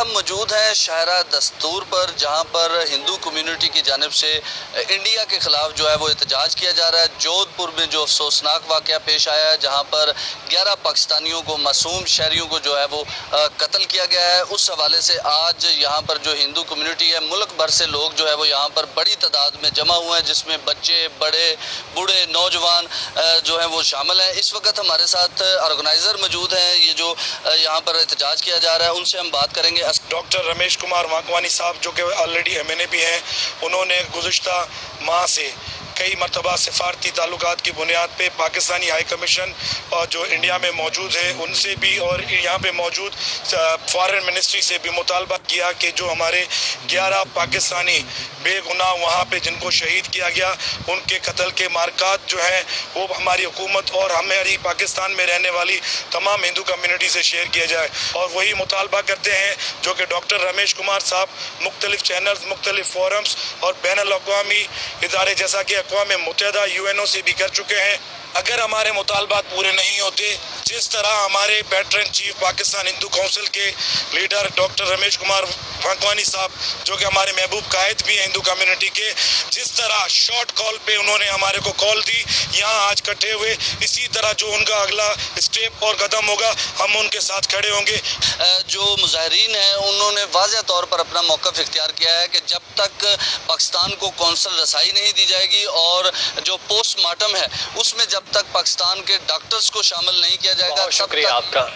ہم موجود ہیں شاہراہ دستور پر، جہاں پر ہندو کمیونٹی کی جانب سے انڈیا کے خلاف جو ہے وہ احتجاج کیا جا رہا ہے۔ جودھ پور میں جو افسوسناک واقعہ پیش آیا ہے، جہاں پر 11 پاکستانیوں کو، معصوم شہریوں کو جو ہے وہ قتل کیا گیا ہے، اس حوالے سے آج یہاں پر جو ہندو کمیونٹی ہے، ملک بھر سے لوگ جو ہے وہ یہاں پر بڑی تعداد میں جمع ہوئے ہیں، جس میں بچے، بڑے، بوڑھے، نوجوان جو ہیں وہ شامل ہیں۔ اس وقت ہمارے ساتھ آرگنائزر موجود ہیں، یہ جو یہاں پر احتجاج کیا جا رہا ہے، ان سے ہم بات کریں گے۔ ڈاکٹر رمیش کمار وانکوانی صاحب جو کہ آلریڈی MNA بھی ہیں، انہوں نے گزشتہ ماہ سے کئی مرتبہ سفارتی تعلقات کی بنیاد پہ پاکستانی ہائی کمیشن اور جو انڈیا میں موجود ہے ان سے بھی اور یہاں پہ موجود فارن منسٹری سے بھی مطالبہ کیا کہ جو ہمارے 11 پاکستانی بے گناہ وہاں پہ جن کو شہید کیا گیا، ان کے قتل کے مارکات جو ہیں وہ ہماری حکومت اور ہماری پاکستان میں رہنے والی تمام ہندو کمیونٹی سے شیئر کیا جائے، اور وہی مطالبہ کرتے ہیں جو کہ ڈاکٹر رمیش کمار صاحب مختلف چینلز، مختلف فورمز اور بین الاقوامی ادارے جیسا کہ اقوام متحدہ UNO سے بھی کر چکے ہیں۔ اگر ہمارے مطالبات پورے نہیں ہوتے، جس طرح ہمارے پیٹرن چیف پاکستان ہندو کونسل کے لیڈر ڈاکٹر رمیش کمار وانکوانی صاحب جو کہ ہمارے محبوب قائد بھی ہیں ہندو کمیونٹی کے، جس طرح شارٹ کال پہ انہوں نے ہمارے کو کال دی، یہاں آج کٹھے ہوئے، اسی طرح جو ان کا اگلا اسٹیپ اور قدم ہوگا ہم ان کے ساتھ کھڑے ہوں گے۔ جو مظاہرین ہیں انہوں نے واضح طور پر اپنا موقف اختیار کیا ہے کہ جب تک پاکستان کو کونسل رسائی نہیں دی جائے گی اور جو پوسٹ مارٹم ہے اس میں جب تک پاکستان کے ڈاکٹرز کو شامل نہیں کیا جائے گا، بہت شکریہ آپ کا۔